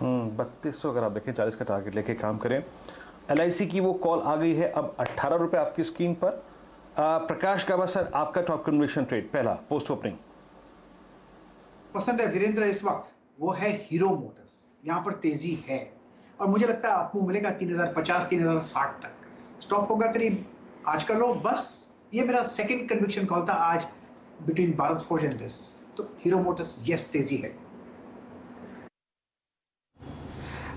3200 अगर आप देखें 40 का टारगेट लेके काम करें। LIC की वो कॉल आ गई है अब 18 रुपए आपकी स्क्रीन पर। प्रकाश गाबा सर, आपका टॉप कन्विक्शन ट्रेड पहला पोस्ट ओपनिंग पसंद है वीरेंद्र इस वक्त, वो है हीरो मोटर्स। यहाँ पर तेजी है और मुझे लगता है आपको मिलेगा 3050 3060 तक। स्टॉप होगा करीब आज का लो, बस ये मेरा सेकंड कन्विक्शन कॉल था आज between Bharat forge and this. तो हीरो मोटर्स यस तेजी है।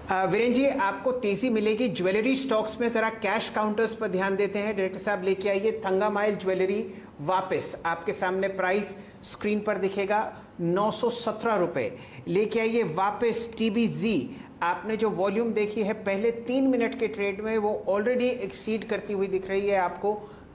वीरेंद्र जी, आपको तेजी मिलेगी ज्वेलरी स्टॉक्स में। जरा कैश काउंटर्स पर ध्यान देते हैं। डायरेक्टर साहब लेके आइए थंगामाइल ज्वेलरी वापस आपके सामने प्राइस स्क्रीन पर दिखेगा 917 रुपए। लेके आइए वापस TBZ। आपने जो वॉल्यूम देखी है पहले 3 मिनट के ट्रेड में वो ऑलरेडी एक्सीड करती हुई दिख रही है आपको।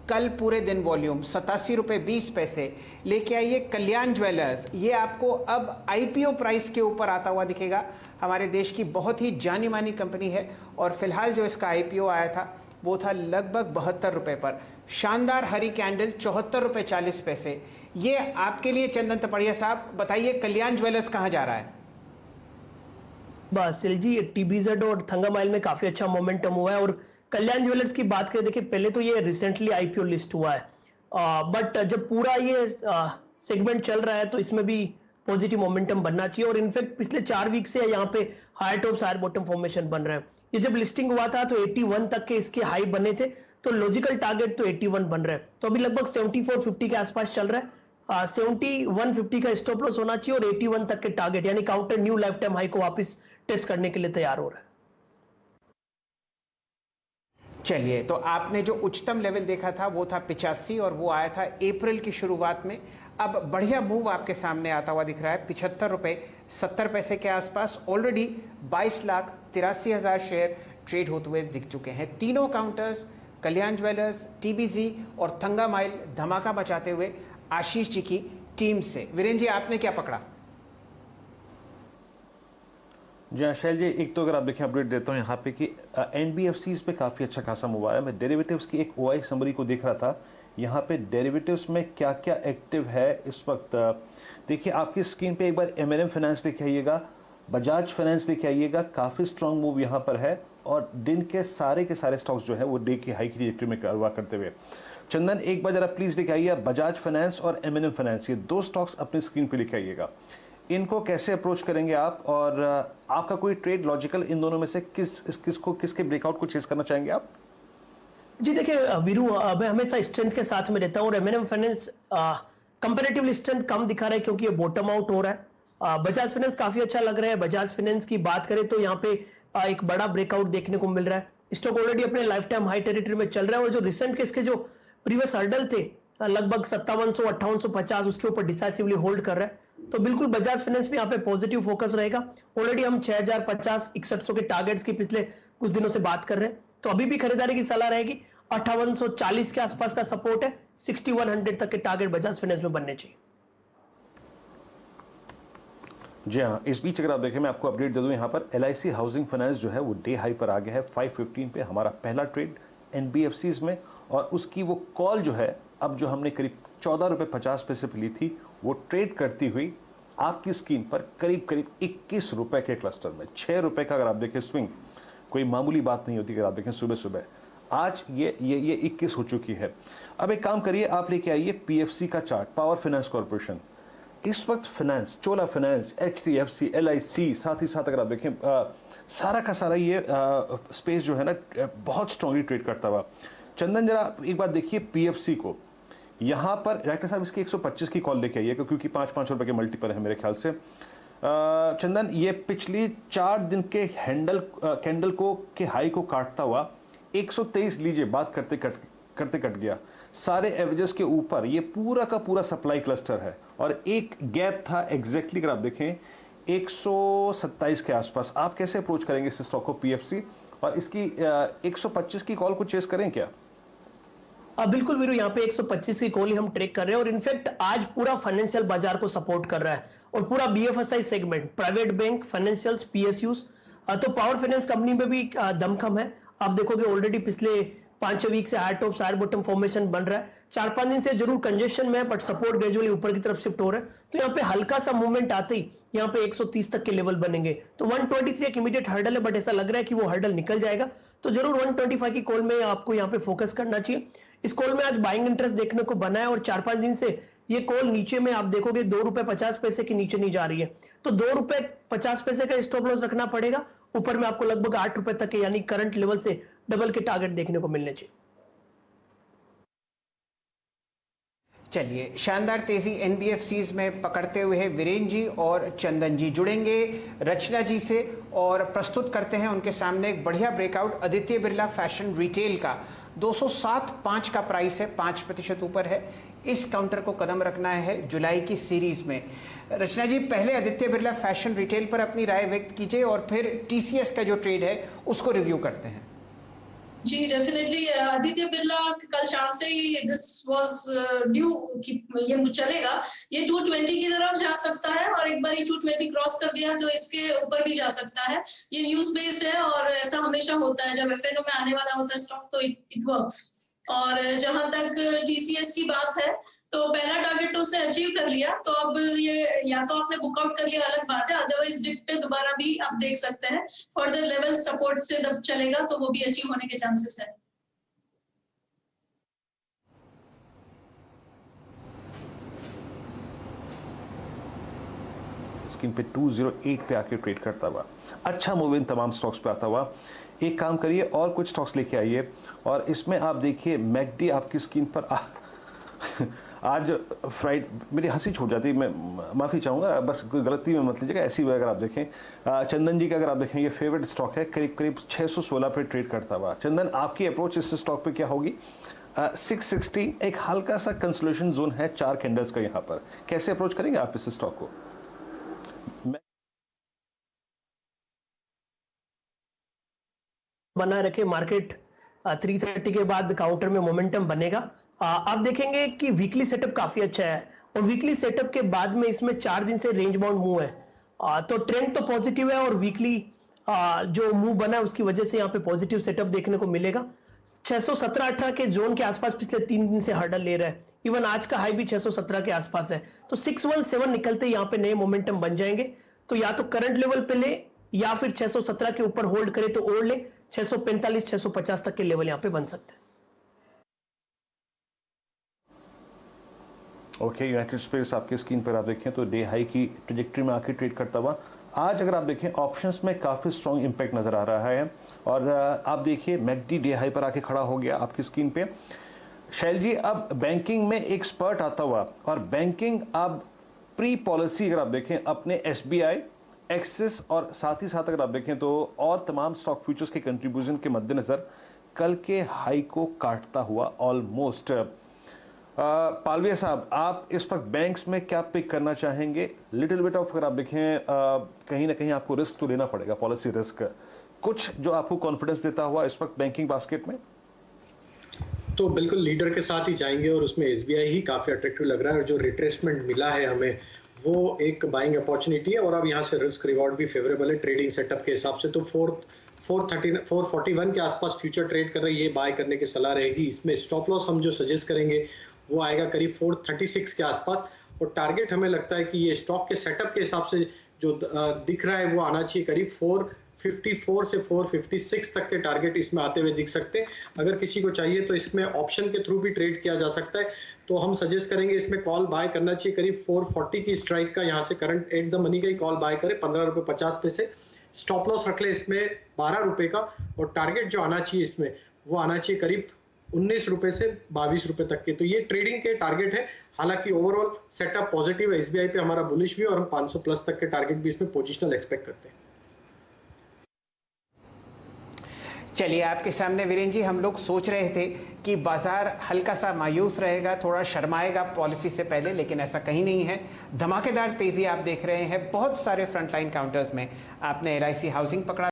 कल पूरे दिन वॉल्यूम 87 रुपए 20 पैसे। लेके आइए कल्याण ज्वेलर्स, ये आपको अब IPO प्राइस के ऊपर आता हुआ दिखेगा। हमारे देश की बहुत ही जानी मानी कंपनी है और फिलहाल जो इसका IPO आया था वो था लगभग 72 रुपए पर। शानदार हरी कैंडल 74 रुपए 40 पैसे। ये आपके लिए चंदन तपड़िया साहब बताइए, कल्याण ज्वेलर्स कहाँ जा रहा है? बस जी, TBZ और थंगामाइल में काफी अच्छा मोमेंटम हुआ है। और कल्याण ज्वेलर्स की बात करें, देखिए पहले तो ये रिसेंटली IPO लिस्ट हुआ है, बट जब पूरा ये सेगमेंट चल रहा है तो इसमें भी पॉजिटिव मोमेंटम बनना चाहिए। और इनफैक्ट पिछले 4 वीक से यहाँ पे higher tops higher bottom formation बन रहा है। ये जब लिस्टिंग हुआ था तो 81 तक के इसके हाई बने थे, तो लॉजिकल टारगेट तो 81 बन रहा है। तो अभी लगभग 7450 के आसपास चल रहा है। 7150 का स्टॉप लॉस होना चाहिए और 81 तक के टारगेट यानी counter new life time high को वापस टेस्ट करने के लिए तैयार हो रहा है। चलिए, तो आपने जो उच्चतम लेवल देखा था वो था 85 और वो आया था अप्रैल की शुरुआत में। अब बढ़िया मूव आपके सामने आता हुआ दिख रहा है 75 रुपए 70 पैसे के आसपास। ऑलरेडी 22,83,000 शेयर ट्रेड होते हुए दिख चुके हैं। तीनों काउंटर्स कल्याण ज्वेलर्स, TBZ और थंगामाइल धमाका मचाते हुए आशीष जी की टीम से। वीरेंद्र जी, आपने क्या पकड़ा? जी हाँ शैल जी, एक तो अगर आप देखें अपडेट देता हूँ यहाँ पे कि NBFCs पे काफ़ी अच्छा खासा मूव आया। मैं डेरिवेटिव्स की एक OI समरी को देख रहा था। यहाँ पे डेरिवेटिव्स में क्या क्या एक्टिव है इस वक्त। देखिए आपकी स्क्रीन पे एक बार M&M फाइनेंस लेके आइएगा, बजाज फाइनेंस लेके आइएगा। काफ़ी स्ट्रॉन्ग मूव यहाँ पर है और दिन के सारे स्टॉक्स जो है वो डे की हाई की ट्रेजेक्टरी में करवा करते हुए। चंदन, एक बार जरा प्लीज़ लेके आइए बजाज फाइनेंस और M&M फाइनेंस, ये 2 स्टॉक्स अपनी स्क्रीन पर लेके आइएगा। इनको कैसे अप्रोच करेंगे आप और आपका कोई ट्रेड लॉजिकल इन दोनों में से किसके ब्रेकआउट को चेस करना चाहेंगे आप? जी देखिए वीरू, मैं हमेशा स्ट्रेंथ के साथ में रहता हूँ और M&M फाइनेंस कंपैरेटिवली स्ट्रेंथ कम दिखा रहा है क्योंकि ये बॉटम आउट हो रहा है। बजाज फाइनेंस काफी अच्छा लग रहा है। बजाज फाइनेंस की बात करें तो यहाँ पे एक बड़ा ब्रेकआउट देखने को मिल रहा है। स्टॉक ऑलरेडी अपने लाइफ टाइम हाई टेरिटरी में चल रहा है और जो रिसेंट के इसके जो प्रीवियस हर्डल थे लगभग 5700 5850 उसके ऊपर डिसाइसिवली होल्ड कर रहा है। तो बिल्कुल बजाज फाइनेंस में यहाँ पे पॉजिटिव फोकस रहेगा। ऑलरेडी हम 6050 6100 के टारगेट्स की पिछले कुछ दिनों से बात कर रहे हैं, तो अभी भी खरीदारी की सलाह रहेगी। 5840 के आसपास का सपोर्ट है, 6100 तक के टारगेट बजाज फाइनेंस में बनने चाहिए। जी हाँ, इस बीच अगर आप देखें मैं आपको अपडेट दे दूं, यहाँ पर LIC हाउसिंग फाइनेंस जो है वो डे हाई पर आ गया है 515 पे। हमारा पहला ट्रेड NBFCs में और उसकी वो कॉल जो है अब जो हमने करीब 14 रुपए 50 पैसे पे ली थी वो ट्रेड करती हुई आपकी स्क्रीन पर करीब 21 रुपए के क्लस्टर में 6 रुपए का अगर आप देखें स्विंग, कोई मामूली बात नहीं होती। अगर आप देखें सुबह सुबह आज ये 21 हो चुकी है। अब एक काम करिए, आप लेके आइए PFC का चार्ट, पावर फाइनेंस कॉर्पोरेशन। इस वक्त फाइनेंस, चोला फाइनेंस, HDFC, LIC, साथ ही साथ अगर आप देखें सारा का सारा ये स्पेस जो है ना बहुत स्ट्रांगली ट्रेड करता हुआ। चंदन जरा एक बार देखिए PFC को, यहाँ पर डायरेक्टर साहब इसकी 125 की कॉल लेके आइए क्योंकि 5-5 रुपए के मल्टीपल है मेरे ख्याल से। चंदन, ये पिछली 4 दिन के कैंडल को के हाई को काटता हुआ 123 लीजिए, बात करते कट गया। सारे एवरेजेस के ऊपर ये पूरा का पूरा सप्लाई क्लस्टर है और एक गैप था एग्जैक्टली अगर आप देखें 127 के आसपास। आप कैसे अप्रोच करेंगे इस स्टॉक को PFC और इसकी 125 की कॉल को चेस करें क्या? बिल्कुल वीरू, यहाँ पे 125 की कॉल ही हम ट्रेक कर रहे हैं और इनफैक्ट आज पूरा फाइनेंशियल बाजार को सपोर्ट कर रहा है और पूरा BFSI segment, private bank, financials, PSUs, तो पावर फाइनेंस कंपनी में भी दमखम है। आप देखोगे ऑलरेडी पिछले 5-6 वीक से higher top higher bottom formation बन रहा है। 4-5 दिन से जरूर कंजेशन में है, बट सपोर्ट ग्रेजुअली ऊपर की तरफ शिफ्ट हो रहा है। तो यहाँ पे हल्का सा मूवमेंट आते ही यहाँ पे 130 तक के लेवल बनेंगे। तो 123 एक इमीडिएट हर्डल है, बट ऐसा लग रहा है कि वो हर्डल निकल जाएगा। तो जरूर 125 की कॉल में आपको यहाँ पे फोकस करना चाहिए। इस कॉल में आज बाइंग इंटरेस्ट देखने को बना है और 4-5 दिन से ये कॉल नीचे में आप देखोगे ₹2.50 के नीचे नहीं जा रही है। तो ₹2.50 का स्टॉप लॉस रखना पड़ेगा। ऊपर में आपको लगभग ₹8 तक के यानी करंट लेवल से डबल के टारगेट देखने को मिलने चाहिए। चलिए, शानदार तेजी एनबीएफसीज में पकड़ते हुए वीरेन जी और चंदन जी जुड़ेंगे रचना जी से और प्रस्तुत करते हैं उनके सामने एक बढ़िया breakout Aditya Birla fashion retail का 207.5 का प्राइस है, 5% ऊपर है। इस काउंटर को कदम रखना है जुलाई की सीरीज में। रचना जी, पहले आदित्य बिरला फैशन रिटेल पर अपनी राय व्यक्त कीजिए और फिर टीसीएस का जो ट्रेड है उसको रिव्यू करते हैं। जी डेफिनेटली आदित्य बिरला कल शाम से ही दिस वाज न्यू कि ये चलेगा, ये 220 की तरफ जा सकता है और एक बार ये 220 क्रॉस कर गया तो इसके ऊपर भी जा सकता है। ये न्यूज बेस्ड है और ऐसा हमेशा होता है जब एफएनओ में आने वाला होता है स्टॉक तो इट वर्क्स। और जहां तक टीसीएस की बात है तो पहला टारगेट तो उसने अचीव कर लिया, तो अब ये या तो आपने बुकआउट कर लिया अलग बात है, अदरवाइज डिप पे दोबारा भी आप देख सकते हैं। फर्दर लेवल सपोर्ट से जब चलेगा तो वो भी अचीव होने के चांसेस है। स्क्रीन पे 208 पे आके ट्रेड करता हुआ अच्छा मूव इन तमाम स्टॉक्स पे आता हुआ। एक काम करिए और कुछ स्टॉक्स लेके आइए और इसमें आप देखिए मैकडी आपकी स्क्रीन पर आज फ्राइड मेरी हंसी छूट जाती है, मैं माफ़ी चाहूँगा, बस कोई गलती में मत लीजिएगा। ऐसी अगर आप देखें चंदन जी का अगर आप देखें ये फेवरेट स्टॉक है, करीब करीब 616 पे ट्रेड करता हुआ। चंदन, आपकी अप्रोच इस स्टॉक पे क्या होगी? 660 एक हल्का सा कंसोलिडेशन जोन है 4 कैंडल्स का, यहाँ पर कैसे अप्रोच करेंगे आप इस स्टॉक को? बनाए रखे मार्केट 330 के बाद काउंटर में मोमेंटम बनेगा। आप देखेंगे कि वीकली सेटअप काफी अच्छा है और वीकली सेटअप के बाद में इसमें 4 दिन से रेंज बाउंड मूव है। तो ट्रेंड तो पॉजिटिव है और वीकली जो मूव बना है उसकी वजह से यहाँ पे पॉजिटिव सेटअप देखने को मिलेगा। 617-18 के जोन के आसपास पिछले 3 दिन से हर्डल ले रहा है। इवन आज का हाई भी 617 के आसपास है। तो 617 निकलते यहाँ पे नए मोमेंटम बन जाएंगे। तो या तो करंट लेवल पे ले या फिर 617 के ऊपर होल्ड करे तो ओढ़ ले। 645-650 तक के लेवल यहाँ पे बन सकते हैं। ओके, यूनाइटेड स्पिरिट्स आपकी स्क्रीन पर आप देखें तो डे हाई की ट्रेजेक्टरी में आके ट्रेड करता हुआ आज अगर आप देखें ऑप्शंस में काफ़ी स्ट्रॉन्ग इंपैक्ट नज़र आ रहा है। और आप देखिए मैकडी डे हाई पर आके खड़ा हो गया आपकी स्क्रीन पे। शैल जी, अब बैंकिंग में एक स्पर्ट आता हुआ और बैंकिंग अब प्री पॉलिसी अगर आप देखें अपने SBI, एक्सिस और साथ ही साथ अगर आप देखें तो और तमाम स्टॉक फ्यूचर्स के कंट्रीब्यूशन के मद्देनज़र कल के हाई को काटता हुआ ऑलमोस्ट। पालविया साहब, आप इस वक्त बैंक्स में क्या पिक करना चाहेंगे? लिटिल बिट ऑफ अगर आप देखें कहीं ना कहीं आपको रिस्क तो लेना पड़ेगा, पॉलिसी रिस्क, कुछ जो आपको कॉन्फिडेंस देता हुआ इस वक्त बैंकिंग बास्केट में? तो बिल्कुल लीडर के साथ ही जाएंगे और उसमें SBI ही काफ़ी अट्रैक्टिव लग रहा है और जो रिट्रेसमेंट मिला है हमें वो एक बाइंग अपॉर्चुनिटी है और अब यहाँ से रिस्क रिवॉर्ड भी फेवरेबल है ट्रेडिंग सेटअप के हिसाब से। तो 441 के आसपास फ्यूचर ट्रेड कर रही है, ये बाय करने की सलाह रहेगी। इसमें स्टॉप लॉस हम जो सजेस्ट करेंगे वो आएगा करीब 436 के आसपास और टारगेट हमें लगता है कि ये स्टॉक के सेटअप के हिसाब से जो दिख रहा है वो आना चाहिए करीब 454 से 456 तक के टारगेट इसमें आते हुए दिख सकते हैं। अगर किसी को चाहिए तो इसमें ऑप्शन के थ्रू भी ट्रेड किया जा सकता है, तो हम सजेस्ट करेंगे इसमें कॉल बाय करना चाहिए करीब 440 की स्ट्राइक का, यहाँ से करंट एट द मनी का ही कॉल बाय करे ₹15.50। स्टॉप लॉस रख ले इसमें ₹12 का और टारगेट जो आना चाहिए इसमें वो आना चाहिए करीब ₹19 से ₹22 तक के। तो ये ट्रेडिंग के टारगेट है। हालांकि ओवरऑल सेटअप पॉजिटिव है, SBI पे हमारा बुलिश भी और हम 500 प्लस तक के टारगेट भी इसमें पोजिशनल एक्सपेक्ट करते हैं। चलिए, आपके सामने वीरेन जी, हम लोग सोच रहे थे कि बाजार हल्का सा मायूस रहेगा, थोड़ा शर्माएगा पॉलिसी से पहले, लेकिन ऐसा कहीं नहीं है। धमाकेदार तेजी आप देख रहे हैं बहुत सारे फ्रंटलाइन काउंटर्स में। आपने LIC हाउसिंग पकड़ा,